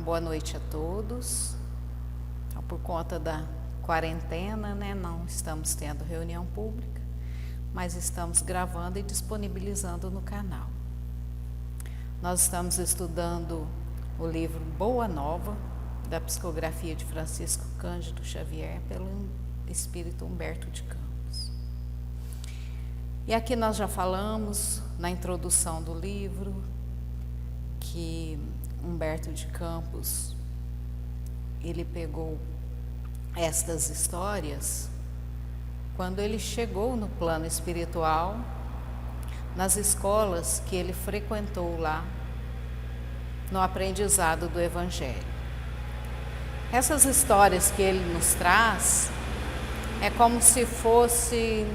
boa noite a todos. Então, por conta da quarentena, não estamos tendo reunião pública, mas estamos gravando e disponibilizando no canal. Nós estamos estudando o livro Boa Nova, da psicografia de Francisco Cândido Xavier, pelo espírito Humberto de Campos. E aqui nós já falamos, na introdução do livro, que Humberto de Campos, ele pegou estas histórias quando ele chegou no plano espiritual, nas escolas que ele frequentou lá, no aprendizado do Evangelho. Essas histórias que ele nos traz é como se fossem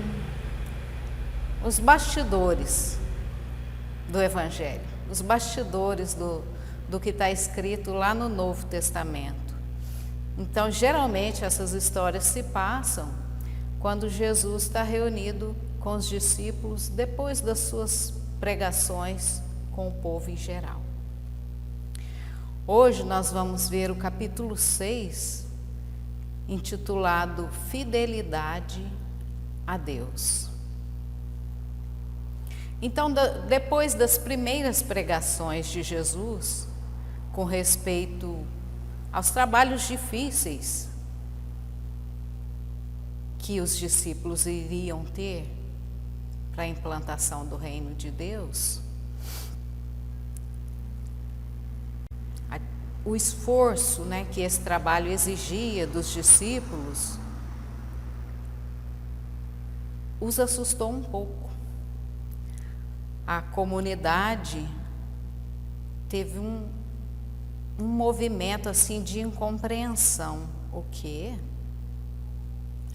os bastidores do Evangelho, os bastidores do que está escrito lá no Novo Testamento. Então, geralmente, essas histórias se passam quando Jesus está reunido com os discípulos depois das suas pregações com o povo em geral. Hoje nós vamos ver o capítulo 6, intitulado Fidelidade a Deus. Então, depois das primeiras pregações de Jesus, com respeito aos trabalhos difíceis que os discípulos iriam ter para a implantação do reino de Deus, o esforço que esse trabalho exigia dos discípulos os assustou um pouco. A comunidade teve um movimento assim de incompreensão. O quê?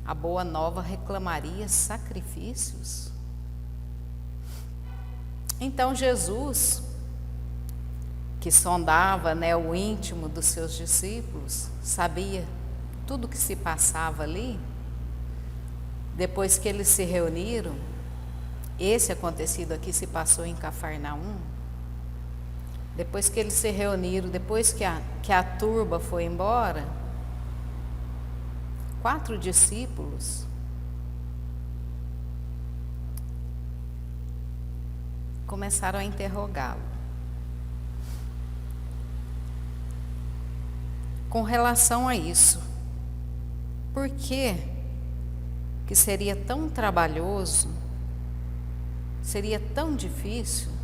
A Boa Nova reclamaria sacrifícios? Então Jesus, que sondava o íntimo dos seus discípulos, sabia tudo que se passava ali. Depois que eles se reuniram, esse acontecido aqui se passou em Cafarnaum. Depois que eles se reuniram, depois que a turba foi embora, 4 discípulos começaram a interrogá-lo com relação a isso. Por que seria tão trabalhoso, seria tão difícil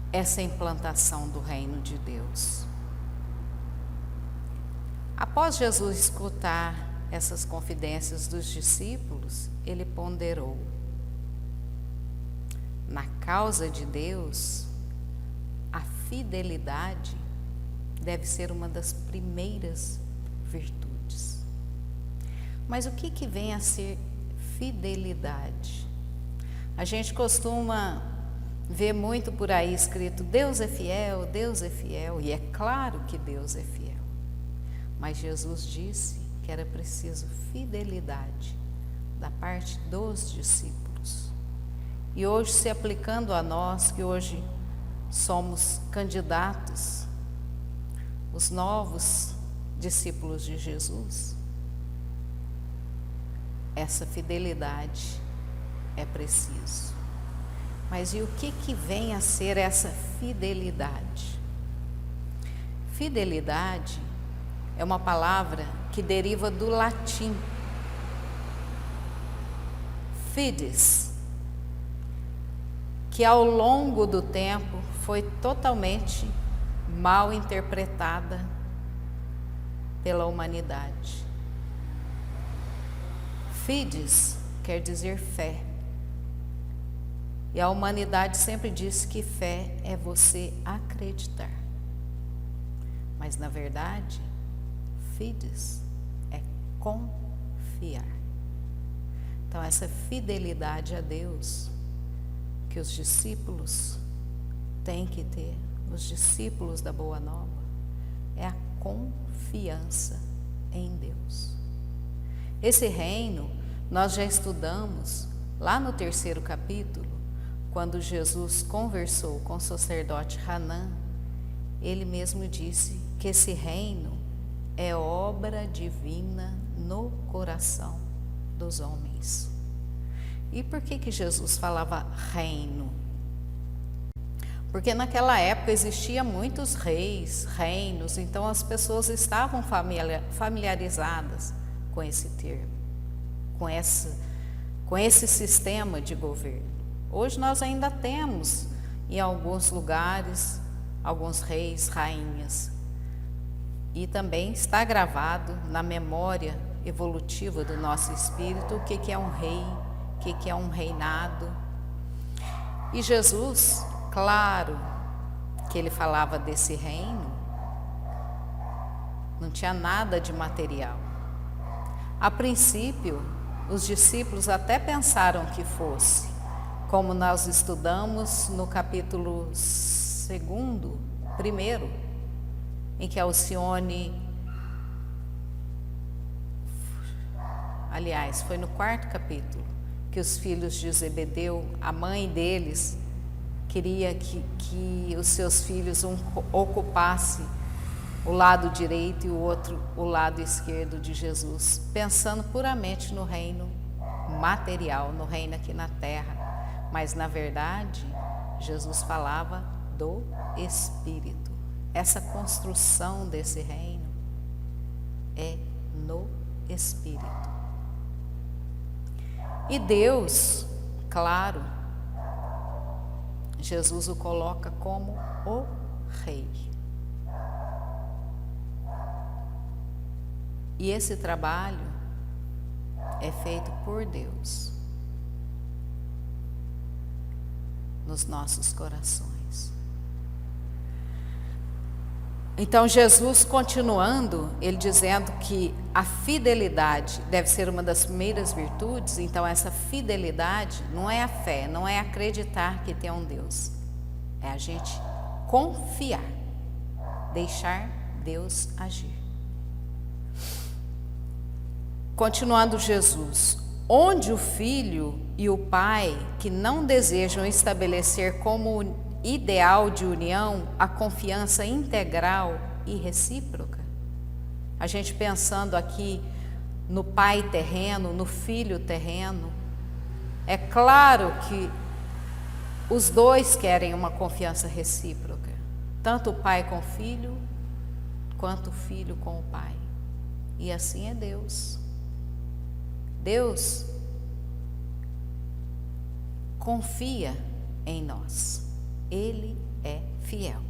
essa implantação do reino de Deus? Após Jesus escutar essas confidências dos discípulos, ele ponderou: na causa de Deus, a fidelidade deve ser uma das primeiras virtudes. Mas o que vem a ser fidelidade? A gente costuma ver muito por aí escrito: Deus é fiel, e é claro que Deus é fiel. Mas Jesus disse que era preciso fidelidade da parte dos discípulos. E hoje, se aplicando a nós, que hoje somos candidatos, os novos discípulos de Jesus, essa fidelidade é preciso. Mas e o que vem a ser essa fidelidade? Fidelidade é uma palavra que deriva do latim fides, que ao longo do tempo foi totalmente mal interpretada pela humanidade. Fides quer dizer fé. E a humanidade sempre disse que fé é você acreditar. Mas na verdade, fides é confiar. Então essa fidelidade a Deus que os discípulos têm que ter, os discípulos da Boa Nova, é a confiança em Deus. Esse reino nós já estudamos lá no 3º capítulo, quando Jesus conversou com o sacerdote Hanã ele mesmo disse que esse reino é obra divina no coração dos homens. E por que Jesus falava reino? Porque naquela época existiam muitos reis, reinos, então as pessoas estavam familiarizadas com esse termo, com esse sistema de governo. Hoje nós ainda temos em alguns lugares alguns reis, rainhas, e também está gravado na memória evolutiva do nosso espírito o que é um rei, o que é um reinado. E Jesus, claro que ele falava desse reino, não tinha nada de material. A princípio, os discípulos até pensaram que fosse, como nós estudamos no capítulo 1, em que Alcione, aliás, foi no 4º capítulo, que os filhos de Zebedeu, a mãe deles, queria que os seus filhos ocupasse o lado direito e o outro o lado esquerdo de Jesus, pensando puramente no reino material, no reino aqui na terra. Mas na verdade, Jesus falava do Espírito. Essa construção desse reino é no Espírito. E Deus, claro, Jesus o coloca como o Rei. E esse trabalho é feito por Deus nos nossos corações. Então Jesus, continuando, ele dizendo que a fidelidade deve ser uma das primeiras virtudes. Então essa fidelidade não é a fé, não é acreditar que tem um Deus, é a gente confiar, deixar Deus agir. Continuando Jesus, onde o filho e o pai que não desejam estabelecer como ideal de união a confiança integral e recíproca, a gente pensando aqui no pai terreno, no filho terreno, é claro que os dois querem uma confiança recíproca, tanto o pai com o filho, quanto o filho com o pai. E assim é Deus. Deus confia em nós. Ele é fiel.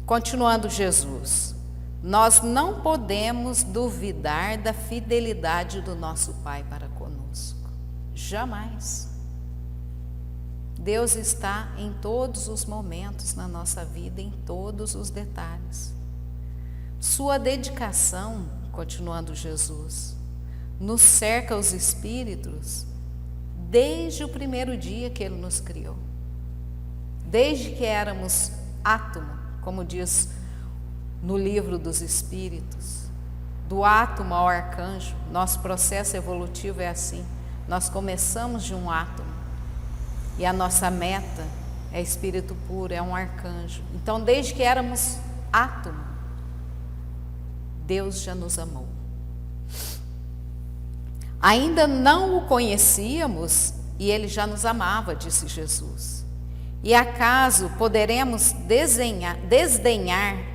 Continuando Jesus, nós não podemos duvidar da fidelidade do nosso Pai para conosco. Jamais. Deus está em todos os momentos na nossa vida, em todos os detalhes. Sua dedicação, continuando Jesus, nos cerca os espíritos desde o primeiro dia que Ele nos criou. Desde que éramos átomo, como diz no livro dos Espíritos, do átomo ao arcanjo, nosso processo evolutivo é assim. Nós começamos de um átomo e a nossa meta é espírito puro, é um arcanjo. Então, desde que éramos átomo, Deus já nos amou. Ainda não o conhecíamos e Ele já nos amava, disse Jesus. E acaso poderemos desdenhar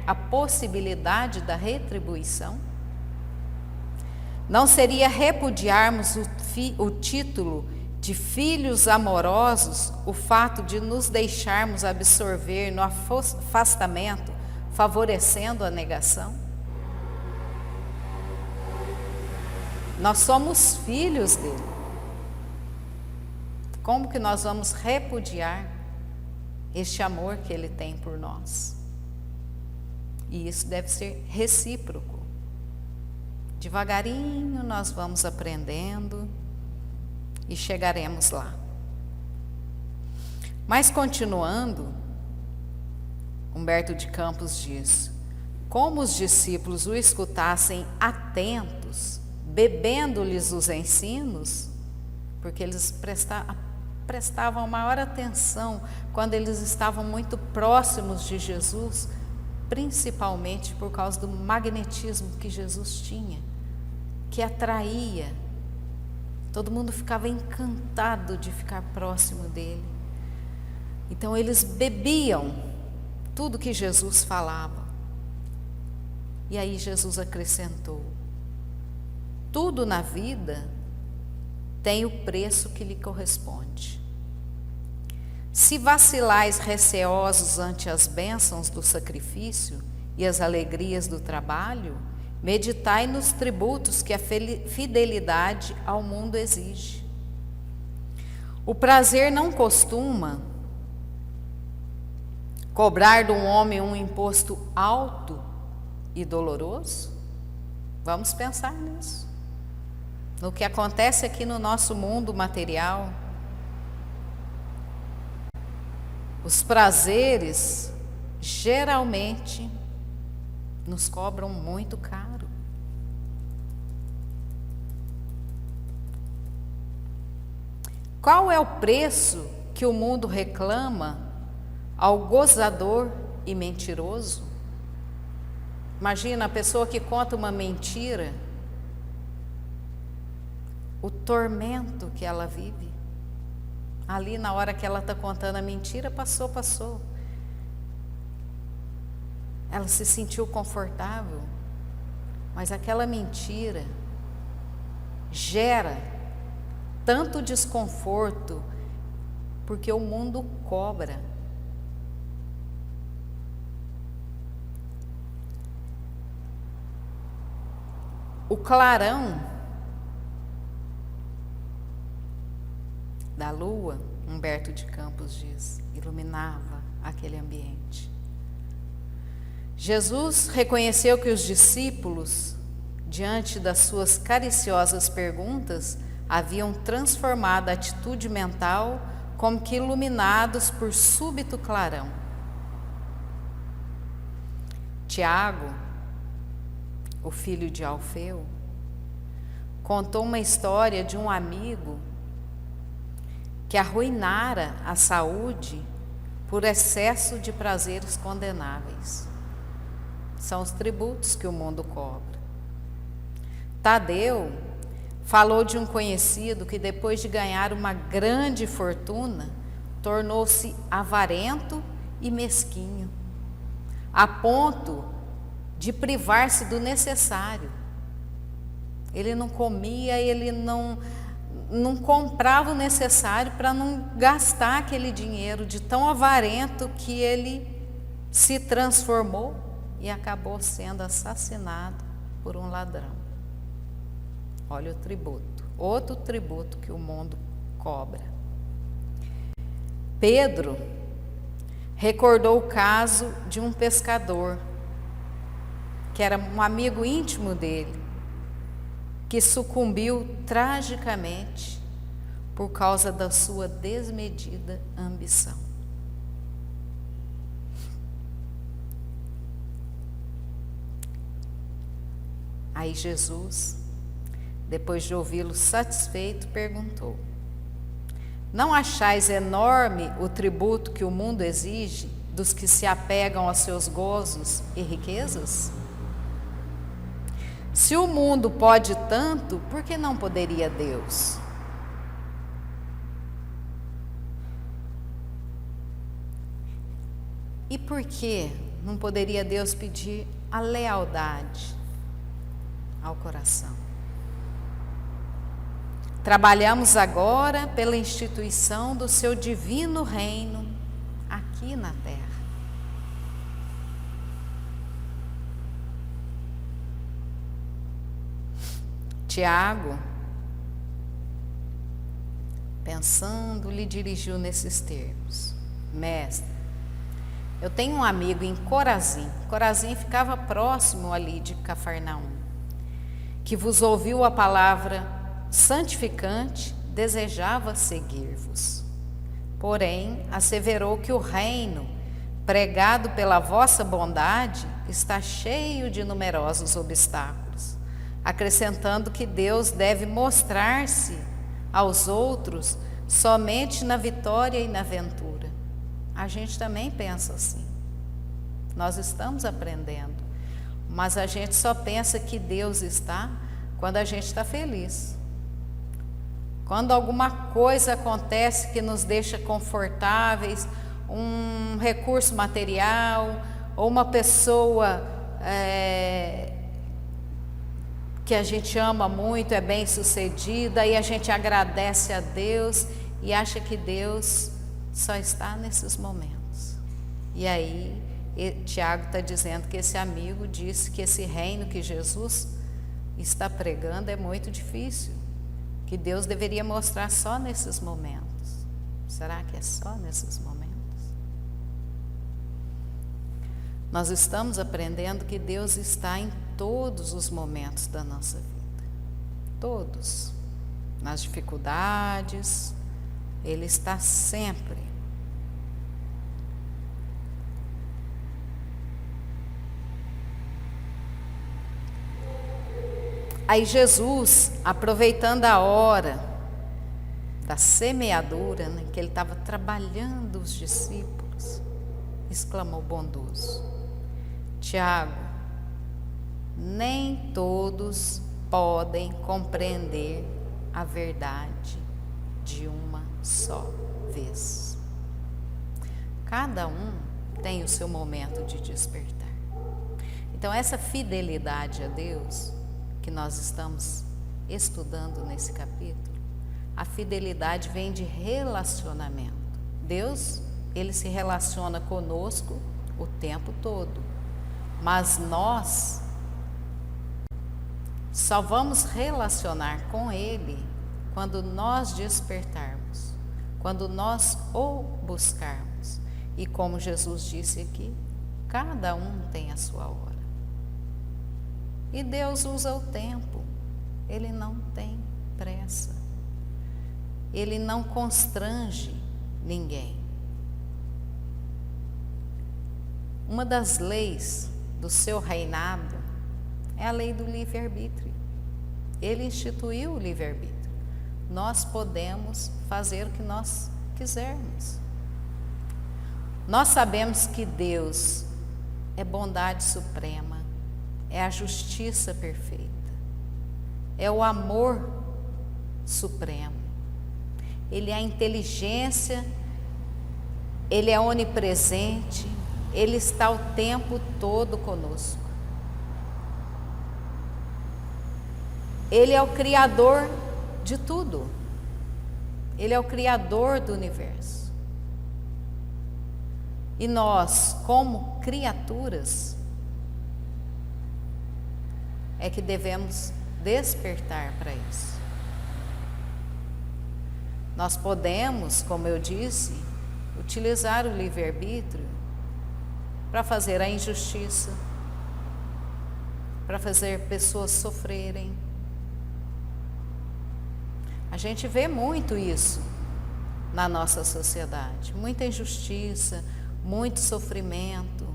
a possibilidade da retribuição? Não seria repudiarmos o título de filhos amorosos o fato de nos deixarmos absorver no afastamento, favorecendo a negação? Nós somos filhos dele. Como que nós vamos repudiar este amor que ele tem por nós? E isso deve ser recíproco. Devagarinho nós vamos aprendendo e chegaremos lá. Mas continuando, Humberto de Campos diz: como os discípulos o escutassem atentos, bebendo-lhes os ensinos, porque eles prestavam maior atenção quando eles estavam muito próximos de Jesus, principalmente por causa do magnetismo que Jesus tinha, que atraía. Todo mundo ficava encantado de ficar próximo dele. Então eles bebiam tudo que Jesus falava. E aí Jesus acrescentou: tudo na vida tem o preço que lhe corresponde. Se vacilais receosos ante as bênçãos do sacrifício e as alegrias do trabalho, meditai nos tributos que a fidelidade ao mundo exige. O prazer não costuma cobrar de um homem um imposto alto e doloroso? Vamos pensar nisso. No que acontece aqui no nosso mundo material. Os prazeres geralmente nos cobram muito caro. Qual é o preço que o mundo reclama ao gozador e mentiroso? Imagina a pessoa que conta uma mentira, o tormento que ela vive. Ali na hora que ela está contando a mentira, passou. Ela se sentiu confortável, mas aquela mentira gera tanto desconforto, porque o mundo cobra. O clarão da lua, Humberto de Campos diz, iluminava aquele ambiente. Jesus reconheceu que os discípulos, diante das suas cariciosas perguntas, haviam transformado a atitude mental como que iluminados por súbito clarão. Tiago, o filho de Alfeu, contou uma história de um amigo que arruinara a saúde por excesso de prazeres condenáveis. São os tributos que o mundo cobra. Tadeu falou de um conhecido que, depois de ganhar uma grande fortuna, tornou-se avarento e mesquinho, a ponto de privar-se do necessário. Ele não comia, ele não comprava o necessário para não gastar aquele dinheiro, de tão avarento que ele se transformou e acabou sendo assassinado por um ladrão. Olha o tributo, outro tributo que o mundo cobra. Pedro recordou o caso de um pescador, que era um amigo íntimo dele, que sucumbiu tragicamente por causa da sua desmedida ambição. Aí Jesus, depois de ouvi-lo satisfeito, perguntou: não achais enorme o tributo que o mundo exige dos que se apegam aos seus gozos e riquezas? Se o mundo pode tanto, por que não poderia Deus? E por que não poderia Deus pedir a lealdade ao coração? Trabalhamos agora pela instituição do seu divino reino aqui na terra. Tiago, pensando, lhe dirigiu nesses termos: mestre, eu tenho um amigo em Corazim. Corazim ficava próximo ali de Cafarnaum, que vos ouviu a palavra santificante, desejava seguir-vos. Porém, asseverou que o reino, pregado pela vossa bondade, está cheio de numerosos obstáculos, acrescentando que Deus deve mostrar-se aos outros somente na vitória e na ventura. A gente também pensa assim. Nós estamos aprendendo, mas a gente só pensa que Deus está quando a gente está feliz. Quando alguma coisa acontece que nos deixa confortáveis, um recurso material, ou uma pessoa que a gente ama muito, é bem sucedida, e a gente agradece a Deus e acha que Deus só está nesses momentos. E aí, Tiago está dizendo que esse amigo disse que esse reino que Jesus está pregando é muito difícil, que Deus deveria mostrar só nesses momentos. Será que é só nesses momentos? Nós estamos aprendendo que Deus está em todos os momentos da nossa vida. Todos. Nas dificuldades, Ele está sempre. Aí Jesus, aproveitando a hora da semeadura, né, que Ele estava trabalhando os discípulos, exclamou bondoso: Tiago, nem todos podem compreender a verdade de uma só vez. Cada um tem o seu momento de despertar. Então, essa fidelidade a Deus que nós estamos estudando nesse capítulo, a fidelidade vem de relacionamento. Deus, Ele se relaciona conosco o tempo todo, mas nós só vamos relacionar com Ele quando nós despertarmos, quando nós o buscarmos. E como Jesus disse aqui, cada um tem a sua hora. E Deus usa o tempo, Ele não tem pressa, Ele não constrange ninguém. Uma das leis do seu reinado é a lei do livre-arbítrio. Ele instituiu o livre-arbítrio. Nós podemos fazer o que nós quisermos. Nós sabemos que Deus é bondade suprema, é a justiça perfeita, é o amor supremo. Ele é a inteligência, Ele é onipresente, Ele está o tempo todo conosco. Ele é o Criador de tudo. Ele é o Criador do universo. E nós, como criaturas, é que devemos despertar para isso. Nós podemos, como eu disse, utilizar o livre-arbítrio para fazer a injustiça, para fazer pessoas sofrerem. A gente vê muito isso na nossa sociedade, muita injustiça, muito sofrimento,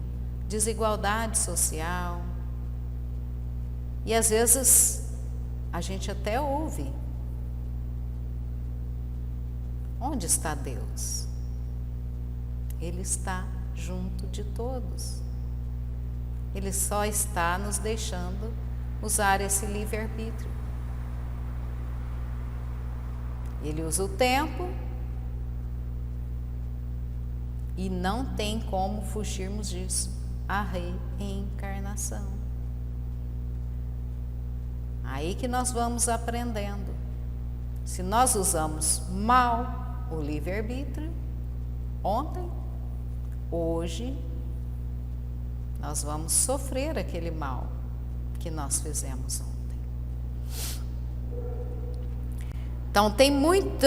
desigualdade social. E às vezes a gente até ouve: onde está Deus? Ele está junto de todos. Ele só está nos deixando usar esse livre-arbítrio. Ele usa o tempo e não tem como fugirmos disso. A reencarnação. Aí que nós vamos aprendendo. Se nós usamos mal o livre-arbítrio, ontem, hoje, nós vamos sofrer aquele mal que nós fizemos ontem. Então tem muito,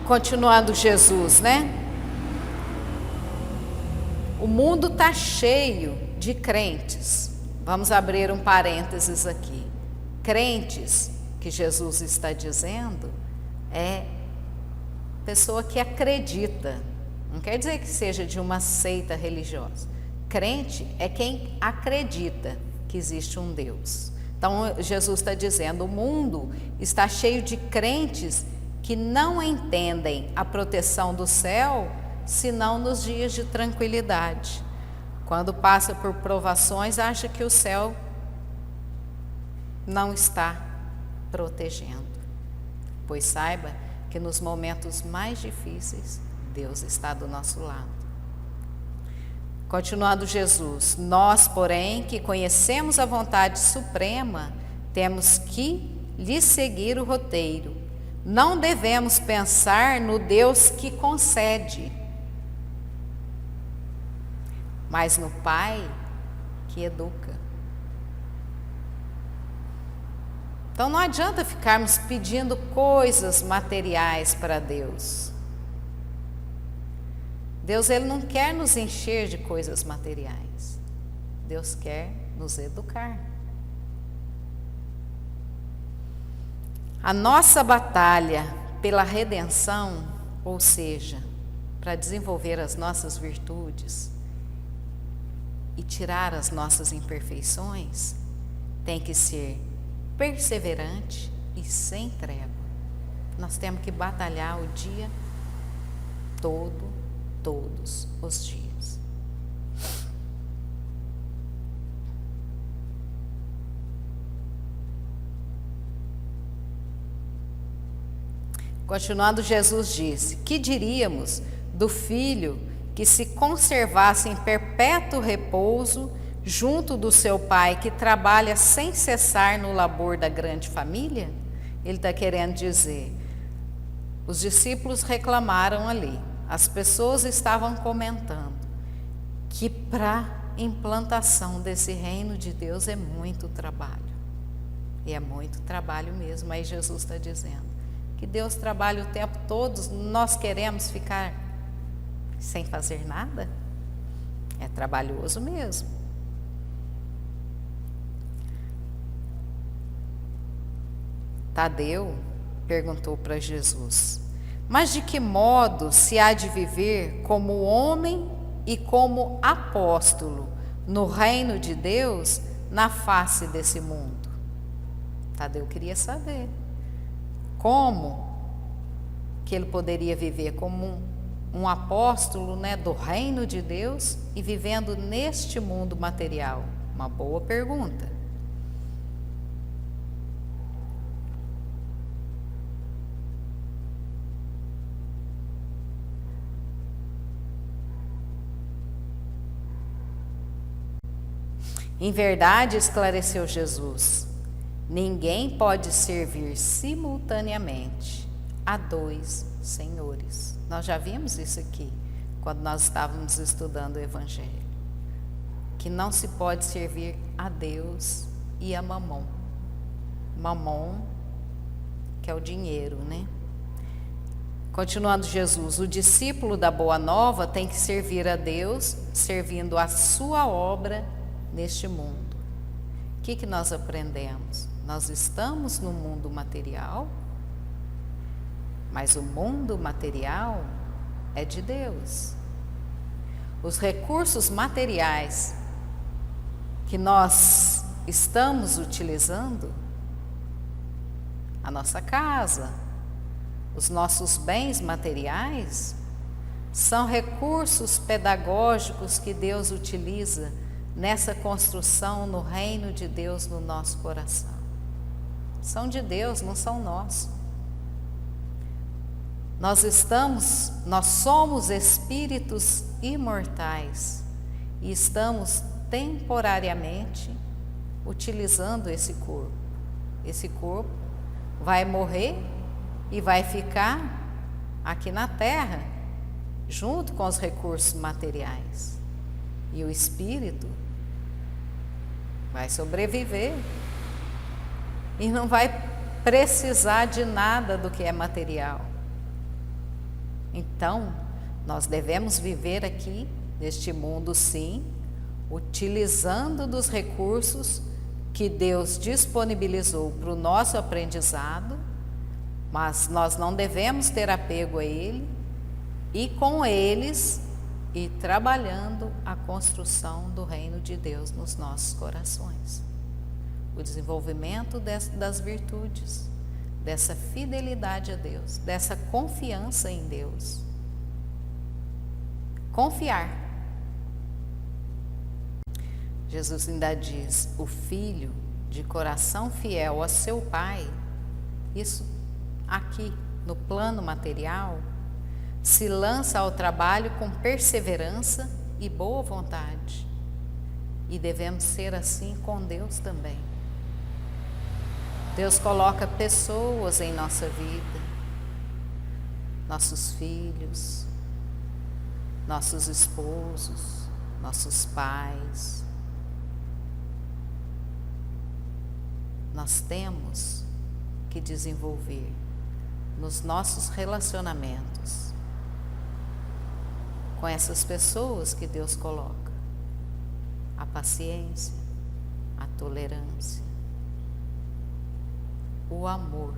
continuando Jesus, né? O mundo está cheio de crentes. Vamos abrir um parênteses aqui. Crentes, que Jesus está dizendo, é pessoa que acredita. Não quer dizer que seja de uma seita religiosa. Crente é quem acredita que existe um Deus. Então Jesus está dizendo, o mundo está cheio de crentes que não entendem a proteção do céu, senão nos dias de tranquilidade. Quando passa por provações, acha que o céu não está protegendo. Pois saiba que nos momentos mais difíceis, Deus está do nosso lado. Continuando Jesus, nós, porém, que conhecemos a vontade suprema, temos que lhe seguir o roteiro. Não devemos pensar no Deus que concede, mas no Pai que educa. Então não adianta ficarmos pedindo coisas materiais para Deus. Deus, Ele não quer nos encher de coisas materiais. Deus quer nos educar. A nossa batalha pela redenção, ou seja, para desenvolver as nossas virtudes e tirar as nossas imperfeições, tem que ser perseverante e sem trégua. Nós temos que batalhar o dia todo, todos os dias. Continuando, Jesus disse: que diríamos do filho que se conservasse em perpétuo repouso junto do seu pai, que trabalha sem cessar no labor da grande família? Ele está querendo dizer, os discípulos reclamaram ali, as pessoas estavam comentando que para a implantação desse reino de Deus é muito trabalho. E é muito trabalho mesmo. Aí Jesus está dizendo que Deus trabalha o tempo todo, nós queremos ficar sem fazer nada? É trabalhoso mesmo. Tadeu perguntou para Jesus: mas de que modo se há de viver como homem e como apóstolo no reino de Deus na face desse mundo? Tadeu queria saber como que ele poderia viver como um apóstolo, né, do reino de Deus e vivendo neste mundo material. Uma boa pergunta. Em verdade, esclareceu Jesus, ninguém pode servir simultaneamente a dois senhores. Nós já vimos isso aqui, quando nós estávamos estudando o Evangelho. Que não se pode servir a Deus e a Mamon. Mamon, que é o dinheiro, né? Continuando Jesus, o discípulo da Boa Nova tem que servir a Deus, servindo a sua obra neste mundo. O que nós aprendemos? Nós estamos no mundo material, mas o mundo material é de Deus. Os recursos materiais que nós estamos utilizando, a nossa casa, os nossos bens materiais, são recursos pedagógicos que Deus utiliza nessa construção no reino de Deus no nosso coração. São de Deus, não são nossos. Nós somos espíritos imortais e estamos temporariamente utilizando esse corpo. Esse corpo vai morrer e vai ficar aqui na terra, junto com os recursos materiais. E o espírito vai sobreviver e não vai precisar de nada do que é material. Então, nós devemos viver aqui, neste mundo, sim, utilizando dos recursos que Deus disponibilizou para o nosso aprendizado, mas nós não devemos ter apego a Ele e com eles ir trabalhando a construção do reino de Deus nos nossos corações. O desenvolvimento das virtudes, dessa fidelidade a Deus, dessa confiança em Deus. Confiar. Jesus ainda diz: o filho de coração fiel a seu pai, isso aqui no plano material, se lança ao trabalho com perseverança e boa vontade. E devemos ser assim com Deus também. Deus coloca pessoas em nossa vida, nossos filhos, nossos esposos, nossos pais. Nós temos que desenvolver nos nossos relacionamentos com essas pessoas que Deus coloca a paciência, a tolerância, o amor.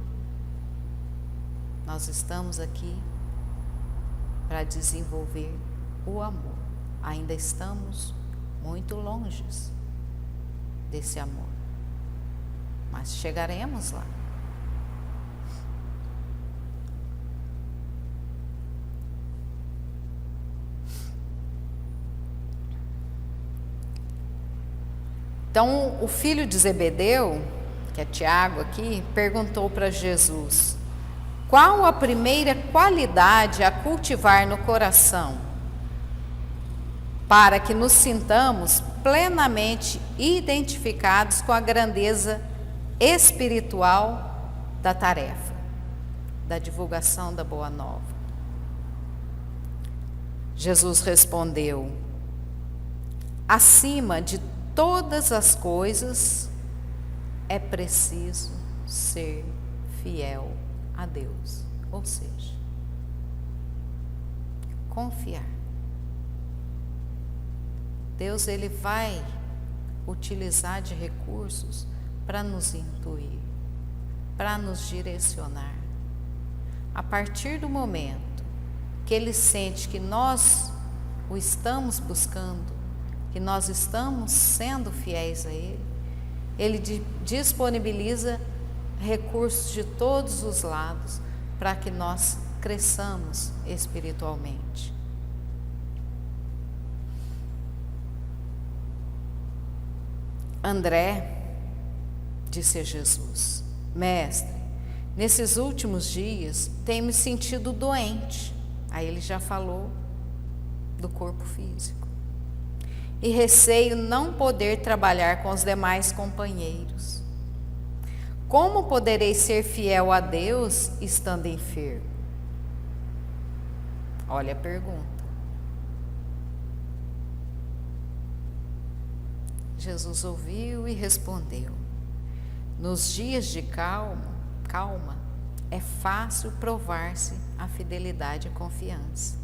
Nós estamos aqui para desenvolver o amor. Ainda estamos muito longe desse amor, mas chegaremos lá. Então, o filho de Zebedeu, que é Tiago aqui, perguntou para Jesus: qual a primeira qualidade a cultivar no coração para que nos sintamos plenamente identificados com a grandeza espiritual da tarefa, da divulgação da Boa Nova? Jesus respondeu: acima de todas as coisas, é preciso ser fiel a Deus, ou seja, confiar. Deus, Ele vai utilizar de recursos para nos intuir, para nos direcionar. A partir do momento que Ele sente que nós o estamos buscando, que nós estamos sendo fiéis a Ele, Ele disponibiliza recursos de todos os lados para que nós cresçamos espiritualmente. André disse a Jesus: mestre, nesses últimos dias tenho me sentido doente. Aí ele já falou do corpo físico. E receio não poder trabalhar com os demais companheiros. Como poderei ser fiel a Deus estando enfermo? Olha a pergunta. Jesus ouviu e respondeu: nos dias de calma, é fácil provar-se a fidelidade e confiança.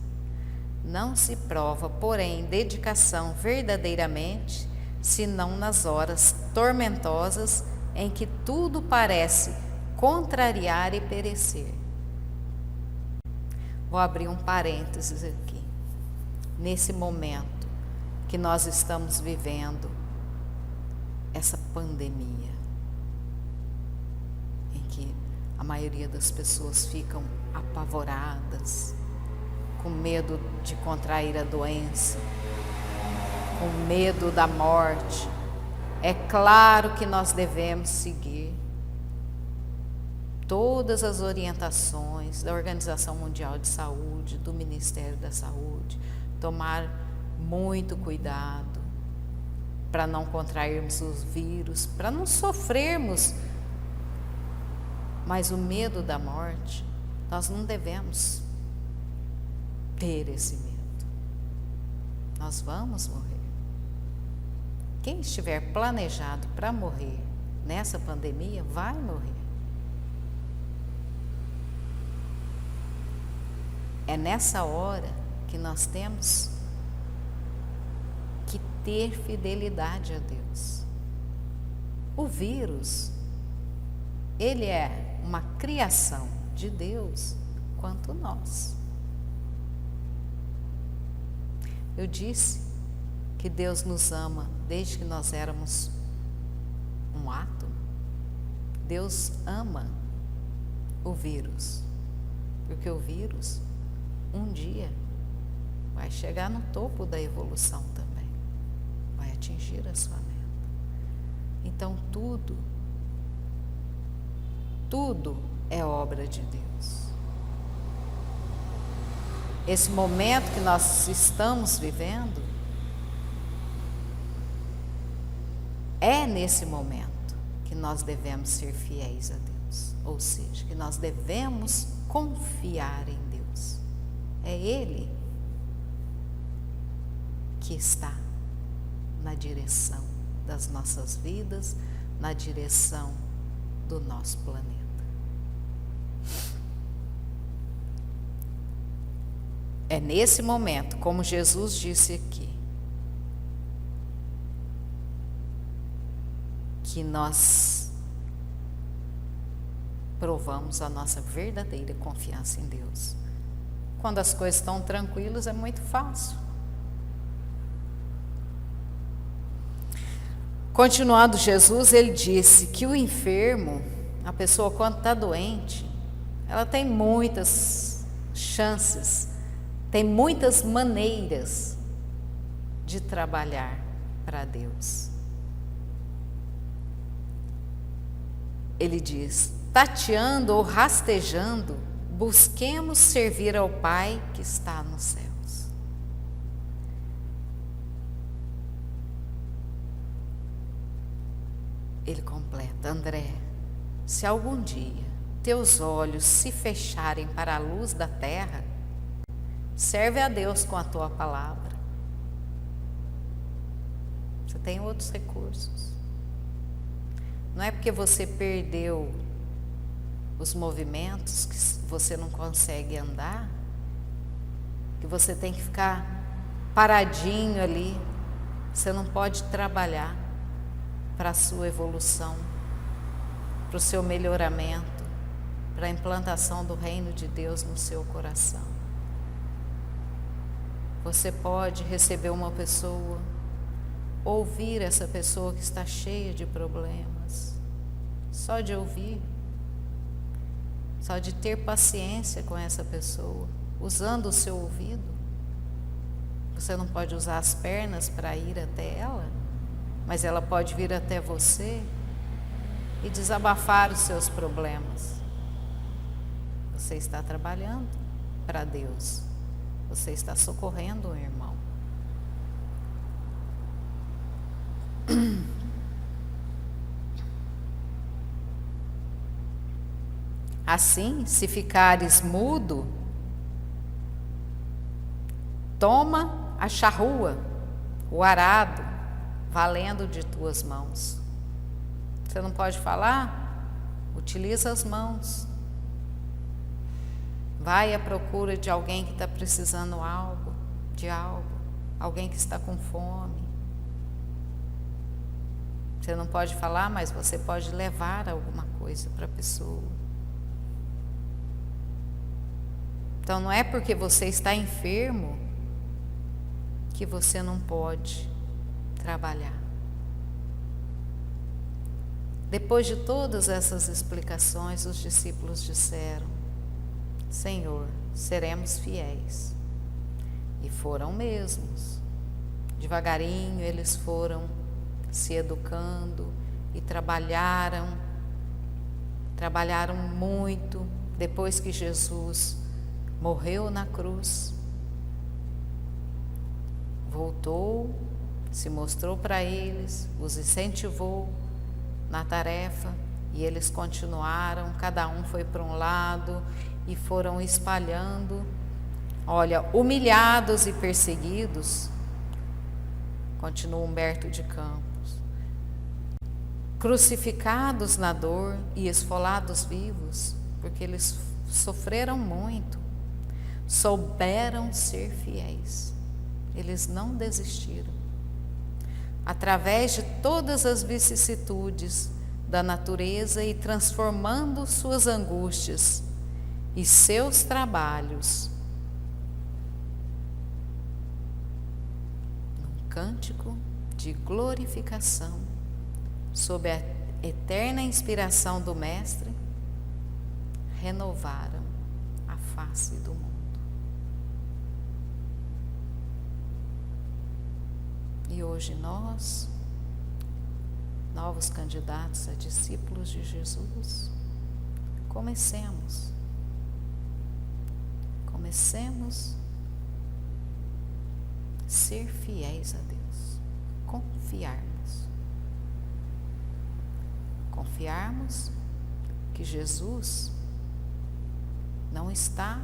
Não se prova, porém, dedicação verdadeiramente, senão nas horas tormentosas em que tudo parece contrariar e perecer. Vou abrir um parênteses aqui. Nesse momento que nós estamos vivendo essa pandemia, em que a maioria das pessoas ficam apavoradas, com medo de contrair a doença, com medo da morte, é claro que nós devemos seguir todas as orientações da Organização Mundial de Saúde, do Ministério da Saúde, tomar muito cuidado para não contrairmos os vírus, para não sofrermos. Mas o medo da morte, nós não devemos ter esse medo. Nós vamos morrer. Quem estiver planejado para morrer nessa pandemia, vai morrer. É nessa hora que nós temos que ter fidelidade a Deus. O vírus, ele é uma criação de Deus quanto nós. Eu disse que Deus nos ama desde que nós éramos um átomo. Deus ama o vírus, porque o vírus um dia vai chegar no topo da evolução também, vai atingir a sua meta. Então tudo é obra de Deus. Esse momento que nós estamos vivendo, é nesse momento que nós devemos ser fiéis a Deus, ou seja, que nós devemos confiar em Deus. É Ele que está na direção das nossas vidas, na direção do nosso planeta. É nesse momento, como Jesus disse aqui, que nós provamos a nossa verdadeira confiança em Deus. Quando as coisas estão tranquilas, é muito fácil. Continuando Jesus, ele disse que o enfermo, a pessoa quando está doente, ela tem muitas chances, tem muitas maneiras de trabalhar para Deus. Ele diz, tateando ou rastejando, busquemos servir ao Pai que está nos céus. Ele completa, André, se algum dia teus olhos se fecharem para a luz da terra, serve a Deus com a tua palavra. Você tem outros recursos. Não é porque você perdeu os movimentos, que você não consegue andar, que você tem que ficar paradinho ali. Você não pode trabalhar para a sua evolução, para o seu melhoramento, para a implantação do reino de Deus no seu coração. Você pode receber uma pessoa, ouvir essa pessoa que está cheia de problemas, só de ouvir, só de ter paciência com essa pessoa, usando o seu ouvido. Você não pode usar as pernas para ir até ela, mas ela pode vir até você e desabafar os seus problemas. Você está trabalhando para Deus, você está socorrendo um irmão. Assim, se ficares mudo, toma a charrua, o arado, valendo de tuas mãos. Você não pode falar? Utiliza as mãos. Vai à procura de alguém que está precisando de algo, alguém que está com fome. Você não pode falar, mas você pode levar alguma coisa para a pessoa. Então não é porque você está enfermo que você não pode trabalhar. Depois de todas essas explicações, os discípulos disseram, Senhor, seremos fiéis. E foram mesmos. Devagarinho eles foram se educando e trabalharam muito. Depois que Jesus morreu na cruz, voltou, se mostrou para eles, os incentivou na tarefa e eles continuaram, cada um foi para um lado e foram espalhando. Olha, humilhados e perseguidos, continua Humberto de Campos, crucificados na dor e esfolados vivos, porque eles sofreram muito, souberam ser fiéis, eles não desistiram. Através de todas as vicissitudes da natureza e transformando suas angústias e seus trabalhos num cântico de glorificação, sob a eterna inspiração do Mestre, renovaram a face do mundo. E hoje nós, novos candidatos a discípulos de Jesus, comecemos a ser fiéis a Deus, confiarmos que Jesus não está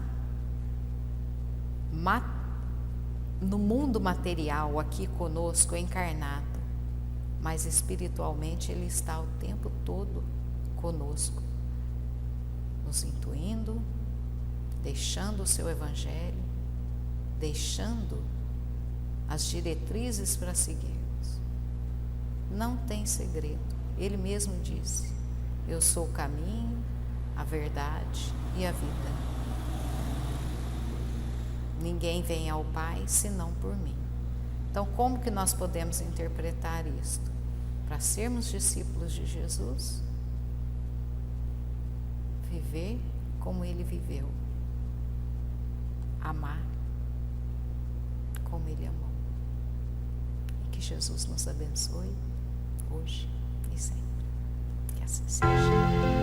no mundo material aqui conosco, encarnado, mas espiritualmente Ele está o tempo todo conosco, nos intuindo, deixando o seu Evangelho, deixando as diretrizes para seguirmos. Não tem segredo. Ele mesmo disse: eu sou o caminho, a verdade e a vida. Ninguém vem ao Pai senão por mim. Então, como que nós podemos interpretar isto? Para sermos discípulos de Jesus, viver como Ele viveu, amar como Ele amou. E que Jesus nos abençoe hoje e sempre. Que assim seja.